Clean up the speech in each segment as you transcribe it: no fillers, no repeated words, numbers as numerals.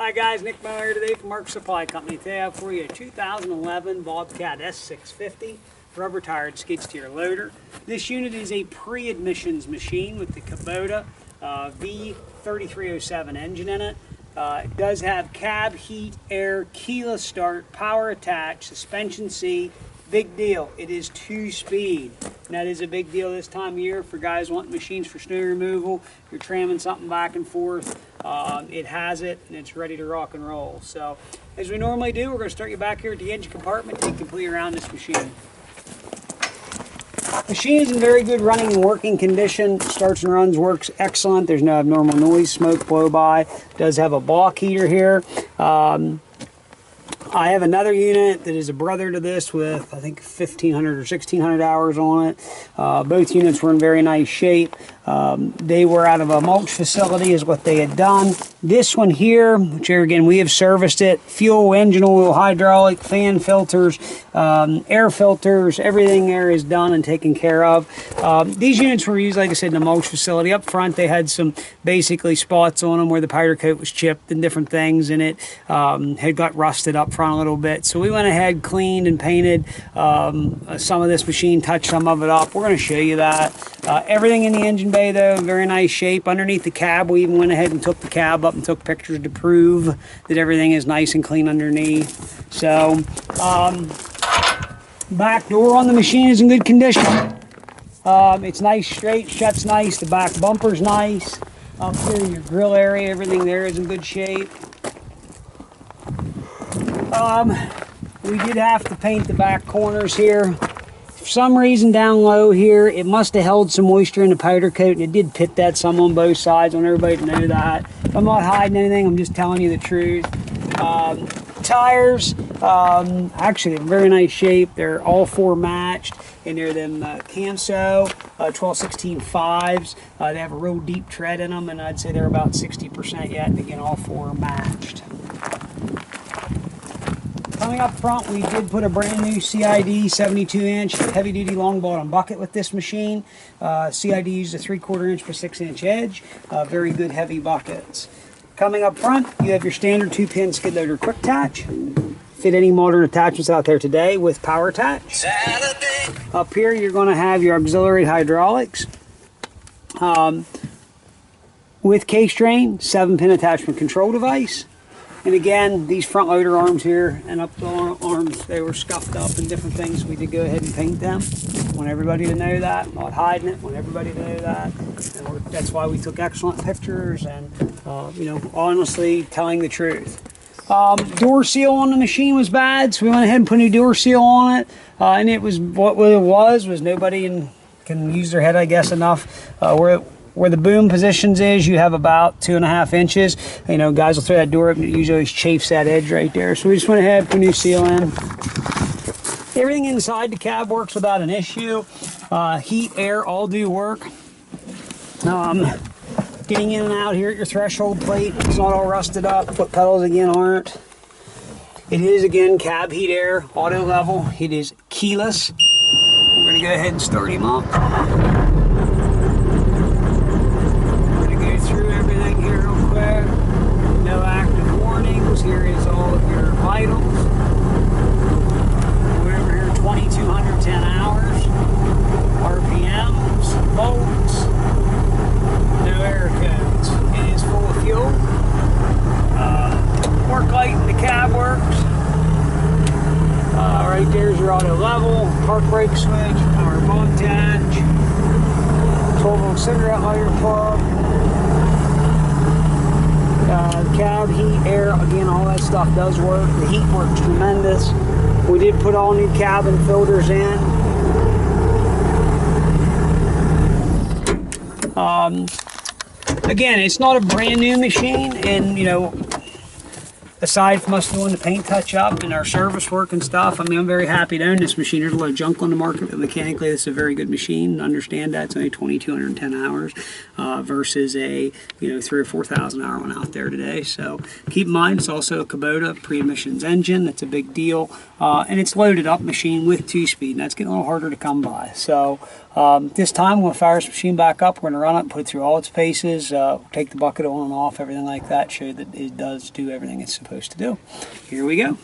Hi guys, Nick Mower here today from Mark Supply Company. Today I have for you a 2011 Bobcat S650 rubber tired skid steer loader. This unit is a pre-admissions machine with the Kubota V3307 engine in it. It does have cab, heat, air, keyless start, power attached, suspension seat. Big deal, it is 2-speed. And that is a big deal this time of year for guys wanting machines for snow removal. If you're tramming something back and forth, it has it and it's ready to rock and roll. So as we normally do, we're going to start you back here at the engine compartment, take you completely around this machine. Machine is in very good running and working condition. Starts and runs, works excellent. There's no abnormal noise, smoke blow by. It does have a block heater here. I have another unit that is a brother to this with I think 1,500 or 1,600 hours on it. Both units were in very nice shape. They were out of a mulch facility is what they had done. This one here, which again we have serviced it, fuel, engine oil, hydraulic, fan filters, air filters, everything there is done and taken care of. These units were used, like I said, in a mulch facility. Up front they had some basically spots on them where the powder coat was chipped and different things, and it had got rusted up front a little bit. So we went ahead, cleaned and painted some of this machine, touched some of it up. We're going to show you that. Everything in the engine bay though, very nice shape. Underneath the cab, we even went ahead and took the cab up and took pictures to prove that everything is nice and clean underneath. So back door on the machine is in good condition. It's nice, straight, shuts nice. The back bumper's nice. Up here, your grill area, everything there is in good shape. We did have to paint the back corners here. For some reason down low here, it must have held some moisture in the powder coat, and it did pit that some on both sides. I want everybody to know that. I'm not hiding anything, I'm just telling you the truth. Tires, actually in very nice shape. They're all four matched, and they're them Camso 12/16/5s. They have a real deep tread in them, and I'd say they're about 60% yet, and again, all four are matched. Coming up front, we did put a brand new CID 72-inch heavy-duty long bottom bucket with this machine. CID used a 3/4 inch by 6-inch edge. Very good heavy buckets. Coming up front, you have your standard 2-pin skid loader quick attach. Fit any modern attachments out there today with power attach. Up here, you're going to have your auxiliary hydraulics. With case drain, 7-pin attachment control device. And again, these front loader arms here and up the arms, they were scuffed up and different things. We did go ahead and paint them. Want everybody to know that. Not hiding it. Want everybody to know that. And that's why we took excellent pictures and, you know, honestly telling the truth. Door seal on the machine was bad, so we went ahead and put a new door seal on it. And it was what it was nobody can use their head, I guess, enough. Where the boom positions is, you have about 2.5 inches. You know, guys will throw that door up and it usually always chafes that edge right there. So we just went ahead and put a new seal in. Everything inside the cab works without an issue. Heat, air, all do work. Getting in and out here at your threshold plate, it's not all rusted up. Foot pedals again aren't. It is again cab, heat, air, auto level. It is keyless. We're gonna go ahead and start him up. Through everything here real quick. No active warnings. Here is all of your vitals. We're over here 2,210 hours. RPMs, volts, no error codes. It is full of fuel. Work light in the cab works. Right there's your auto level, park brake switch, power bolt attach, 12-volt cigarette lighter plug. Cab, heat, air, again, all that stuff does work. The heat works tremendous. We did put all new cabin filters in. Again, it's not a brand new machine, and you know, aside from us doing the paint touch up and our service work and stuff, I mean, I'm very happy to own this machine. There's a lot of junk on the market, but mechanically this is a very good machine. Understand that it's only 2,210 hours versus a 3,000 or 4,000 hour one out there today. So keep in mind, it's also a Kubota pre-emissions engine. That's a big deal, and it's loaded up machine with 2-speed. And that's getting a little harder to come by. So This time, we're going to fire this machine back up. We're going to run it, put it through all its paces, take the bucket on and off, everything like that, show that it does do everything it's supposed to do. Here we go.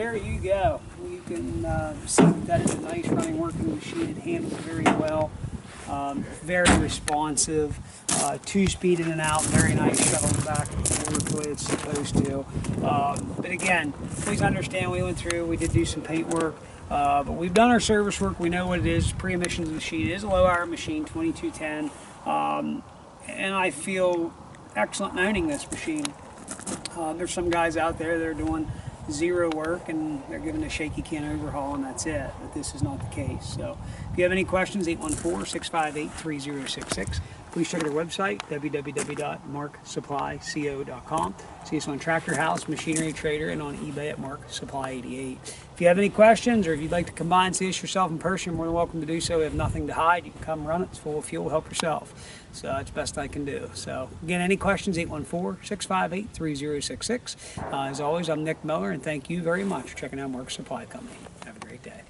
there you go. You can see that is a nice running working machine. It handles very well. Very responsive, 2-speed in and out, very nice shuttle back and forth the way it's supposed to. But again, please understand we went through, we did do some paint work, but we've done our service work. We know what it is, pre-emissions machine. It is a low hour machine, 2210, and I feel excellent in owning this machine. There's some guys out there that are doing zero work and they're giving a shaky can overhaul and that's it, but this is not the case. So if you have any questions, 814-658-3066. Please check out our website, www.marksupplyco.com. See us on Tractor House, Machinery Trader, and on eBay at MarkSupply88. If you have any questions or if you'd like to come by and see us yourself in person, you're more than welcome to do so. We have nothing to hide. You can come run it. It's full of fuel. Help yourself. So that's the best I can do. So again, any questions, 814-658-3066. As always, I'm Nick Miller, and thank you very much for checking out Mark Supply Company. Have a great day.